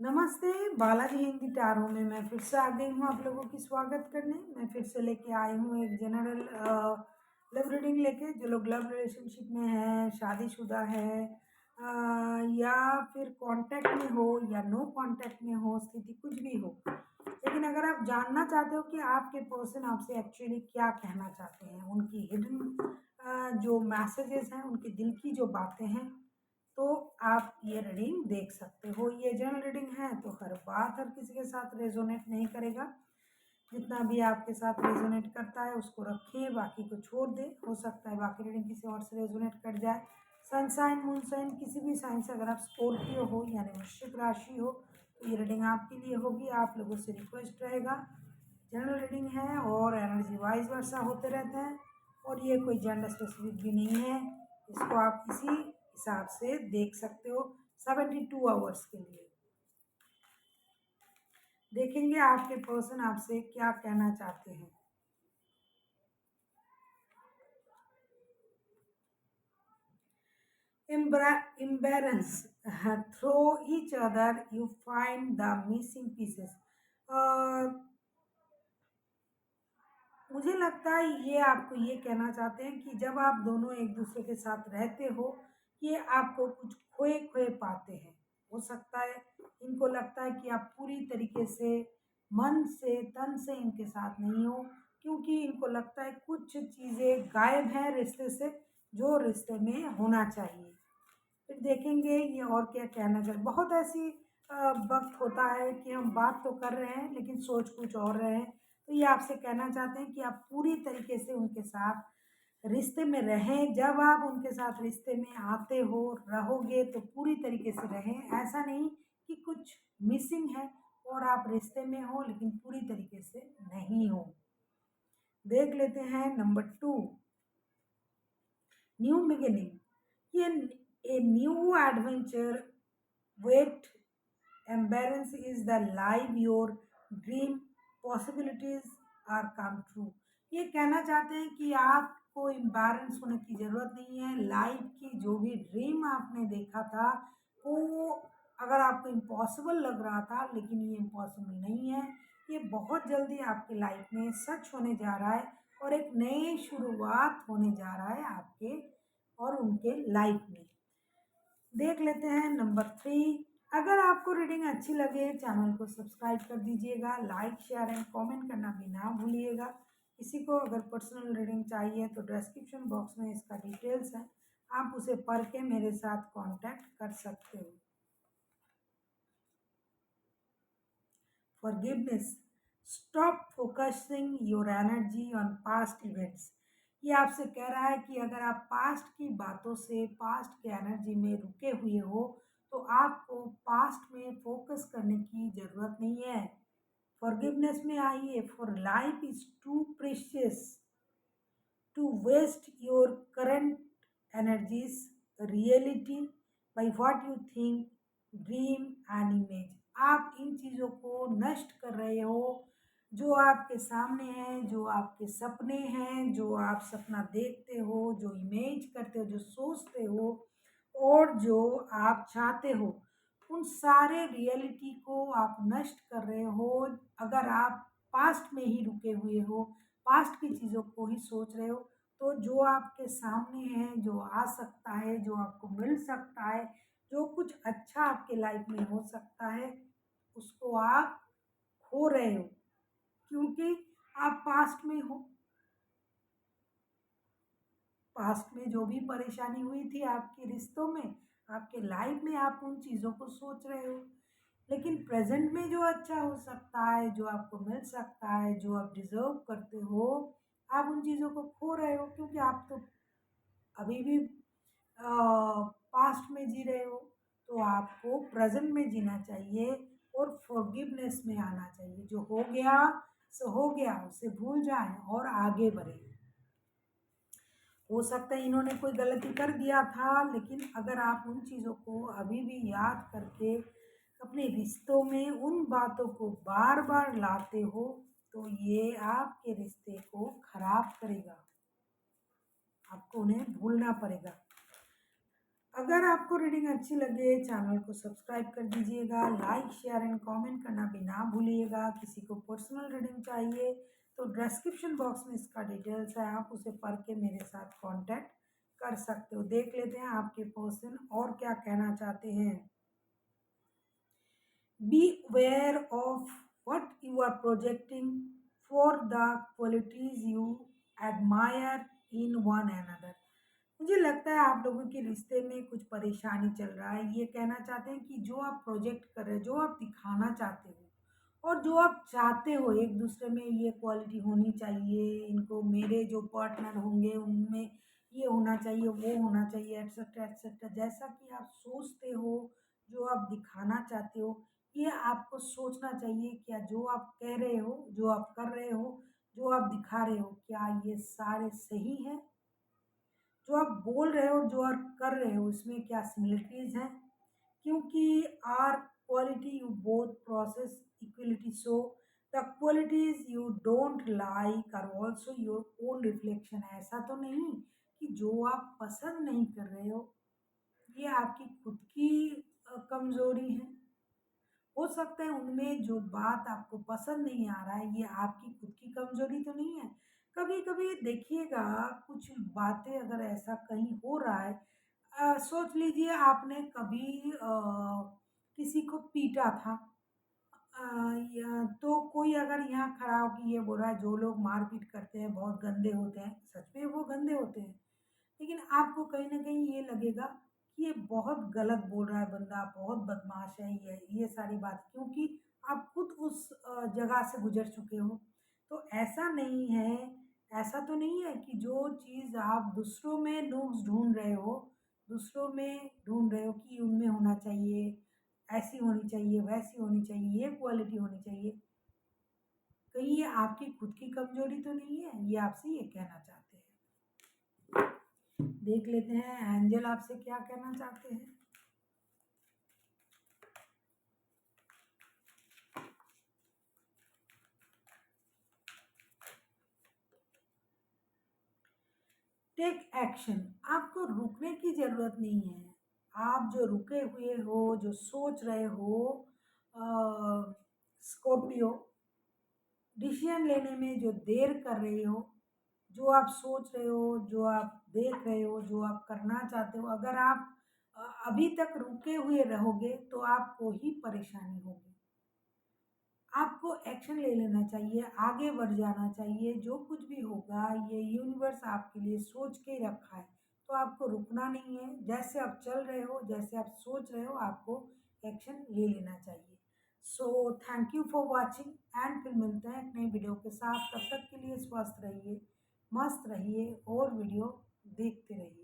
नमस्ते, बालाजी हिंदी टैरो में मैं फिर से आ गई हूँ आप लोगों की स्वागत करने। मैं फिर से लेके आई हूँ एक जनरल लव रीडिंग लेके। जो लोग लव रिलेशनशिप में हैं, शादीशुदा है, या फिर कांटेक्ट में हो या नो कांटेक्ट में हो, स्थिति कुछ भी हो, लेकिन अगर आप जानना चाहते हो कि आपके पर्सन आपसे एक्चुअली क्या कहना चाहते हैं, उनकी हिडन जो मैसेजेस हैं, उनके दिल की जो बातें हैं, तो आप ये रीडिंग देख सकते हो। ये जनरल रीडिंग है तो हर बात हर किसी के साथ रेजोनेट नहीं करेगा। जितना भी आपके साथ रेजोनेट करता है उसको रखिए, बाकी को छोड़ दे। हो सकता है बाकी रीडिंग किसी और से रेजोनेट कर जाए। सन साइन, मून साइन, किसी भी साइन से अगर आप स्कॉर्पियो हो यानी वृश्चिक राशि हो तो ये रीडिंग आपके लिए होगी। आप लोगों से रिक्वेस्ट रहेगा, जनरल रीडिंग है और एनर्जी वाइज वर्षा होते रहते हैं, और ये कोई जेंडर स्पेसिफिक भी नहीं है। इसको आप किसी हिसाब से देख सकते हो। 72 आवर्स के लिए देखेंगे आपके पर्सन आपसे क्या कहना चाहते हैं। Imbalance through each other you find the missing pieces। मुझे लगता है ये आपको ये कहना चाहते हैं कि जब आप दोनों एक दूसरे के साथ रहते हो, ये आपको कुछ खोए खोए पाते हैं। हो सकता है इनको लगता है कि आप पूरी तरीके से मन से तन से इनके साथ नहीं हो, क्योंकि इनको लगता है कुछ चीज़ें गायब हैं रिश्ते से, जो रिश्ते में होना चाहिए। फिर देखेंगे ये और क्या कहना चाहिए। बहुत ऐसी वक्त होता है कि हम बात तो कर रहे हैं लेकिन सोच कुछ और रहे हैं। तो ये आपसे कहना चाहते हैं कि आप पूरी तरीके से उनके साथ रिश्ते में रहें। जब आप उनके साथ रिश्ते में आते हो, रहोगे, तो पूरी तरीके से रहें। ऐसा नहीं कि कुछ मिसिंग है और आप रिश्ते में हो लेकिन पूरी तरीके से नहीं हो। देख लेते हैं नंबर 2, न्यू बिगिनिंग। ये a new adventure wait embarrass is the life your dream possibilities are come true। ये कहना चाहते हैं कि आपको एम्बैरेंस होने की ज़रूरत नहीं है। लाइफ की जो भी ड्रीम आपने देखा था वो अगर आपको इम्पॉसिबल लग रहा था, लेकिन ये इम्पॉसिबल नहीं है। ये बहुत जल्दी आपकी लाइफ में सच होने जा रहा है और एक नई शुरुआत होने जा रहा है आपके और उनके लाइफ में। देख लेते हैं नंबर 3। अगर आपको रीडिंग अच्छी लगे चैनल को सब्सक्राइब कर दीजिएगा, लाइक शेयर एंड कमेंट करना भी ना भूलिएगा। किसी को अगर पर्सनल रीडिंग चाहिए तो डिस्क्रिप्शन बॉक्स में इसका डिटेल्स है, आप उसे पढ़ के मेरे साथ कांटेक्ट कर सकते हो। Forgiveness, stop focusing your energy on past events. ये आपसे कह रहा है कि अगर आप पास्ट की बातों से, पास्ट के एनर्जी में रुके हुए हो तो आपको पास्ट में फोकस करने की ज़रूरत नहीं है। फॉरगिवनेस में आइए। For life is too precious to waste your current energies, reality, by what you think, dream and image। आप इन चीज़ों को नष्ट कर रहे हो जो आपके सामने है, जो आपके सपने हैं, जो आप सपना देखते हो, जो इमेज करते हो, जो सोचते हो और जो आप चाहते हो, उन सारे रियलिटी को आप नष्ट कर रहे हो। अगर आप पास्ट में ही रुके हुए हो, पास्ट की चीज़ों को ही सोच रहे हो, तो जो आपके सामने है, जो आ सकता है, जो आपको मिल सकता है, जो कुछ अच्छा आपके लाइफ में हो सकता है, उसको आप खो रहे हो, क्योंकि आप पास्ट में हो। पास्ट में जो भी परेशानी हुई थी आपके रिश्तों में, आपके लाइफ में, आप उन चीज़ों को सोच रहे हो। लेकिन प्रेजेंट में जो अच्छा हो सकता है, जो आपको मिल सकता है, जो आप डिज़र्व करते हो, आप उन चीज़ों को खो रहे हो, क्योंकि आप तो अभी भी पास्ट में जी रहे हो। तो आपको प्रेजेंट में जीना चाहिए और फॉरगिवनेस में आना चाहिए। जो हो गया सो हो गया, उसे भूल जाएं और आगे बढ़ें। हो सकता है इन्होंने कोई गलती कर दिया था, लेकिन अगर आप उन चीज़ों को अभी भी याद करके अपने रिश्तों में उन बातों को बार बार लाते हो तो ये आपके रिश्ते को खराब करेगा। आपको उन्हें भूलना पड़ेगा। अगर आपको रीडिंग अच्छी लगे चैनल को सब्सक्राइब कर दीजिएगा, लाइक शेयर एंड कमेंट करना भी ना भूलिएगा। किसी को पर्सनल रीडिंग चाहिए तो डिस्क्रिप्शन बॉक्स में इसका डिटेल्स है, आप उसे पढ़ के मेरे साथ कांटेक्ट कर सकते हो। देख लेते हैं आपके पर्सन और क्या कहना चाहते हैं। Be aware of what you are projecting for the qualities you admire in one another। मुझे लगता है आप लोगों के रिश्ते में कुछ परेशानी चल रहा है। ये कहना चाहते हैं कि जो आप प्रोजेक्ट कर रहे हो, जो आप दिखाना चाहते हो और जो आप चाहते हो एक दूसरे में ये क्वालिटी होनी चाहिए, इनको मेरे जो पार्टनर होंगे उनमें ये होना चाहिए, वो होना चाहिए, एटसेट्रा एटसेट्रा। जैसा कि आप सोचते हो, जो आप दिखाना चाहते हो, ये आपको सोचना चाहिए क्या जो आप कह रहे हो, जो आप कर रहे हो, जो आप दिखा रहे हो, क्या ये सारे सही हैं? जो आप बोल रहे हो, जो आप कर रहे हो, इसमें क्या सिमिलरिटीज हैं? क्योंकि our quality you both process equality, so the qualities you don't like are also your own reflection. ऐसा तो नहीं कि जो आप पसंद नहीं कर रहे हो ये आपकी खुद की कमजोरी है। हो सकता है उनमें जो बात आपको पसंद नहीं आ रहा है ये आपकी खुद की कमजोरी तो नहीं है। कभी कभी देखिएगा कुछ बातें अगर ऐसा कहीं हो रहा है, सोच लीजिए आपने कभी किसी को पीटा था, अ, या तो कोई अगर यहाँ खड़ा हो कि ये बोल रहा है जो लोग मारपीट करते हैं बहुत गंदे होते हैं, सच में वो गंदे होते हैं। लेकिन आपको कहीं न कहीं ये लगेगा कि ये बहुत गलत बोल रहा है बंदा, बहुत बदमाश है ये सारी बात, क्योंकि आप खुद उस जगह से गुज़र चुके हो। तो ऐसा नहीं है, ऐसा तो नहीं है कि जो चीज़ आप दूसरों में नुक्स ढूँढ रहे हो, दूसरों में ढूँढ रहे हो कि उनमें होना चाहिए, ऐसी होनी चाहिए, वैसी होनी चाहिए, ये क्वालिटी होनी चाहिए। कहीं ये आपकी खुद की कमज़ोरी तो नहीं है? ये आपसे ये कहना चाहते हैं। देख लेते हैं एंजल आपसे क्या कहना चाहते हैं। टेक एक्शन, आपको रुकने की जरूरत नहीं है। आप जो रुके हुए हो, जो सोच रहे हो, स्कॉर्पियो, डिसीजन लेने में जो देर कर रहे हो, जो आप सोच रहे हो, जो आप देख रहे हो, जो आप करना चाहते हो, अगर आप अभी तक रुके हुए रहोगे तो आपको ही परेशानी होगी। आपको एक्शन ले लेना चाहिए, आगे बढ़ जाना चाहिए। जो कुछ भी होगा ये यूनिवर्स आपके लिए सोच के ही रखा है, तो आपको रुकना नहीं है। जैसे आप चल रहे हो, जैसे आप सोच रहे हो, आपको एक्शन ले लेना चाहिए। So thank you for watching and फिर मिलते हैं एक नई वीडियो के साथ। तब तक के लिए स्वस्थ रहिए, मस्त रहिए और वीडियो देखते रहिए।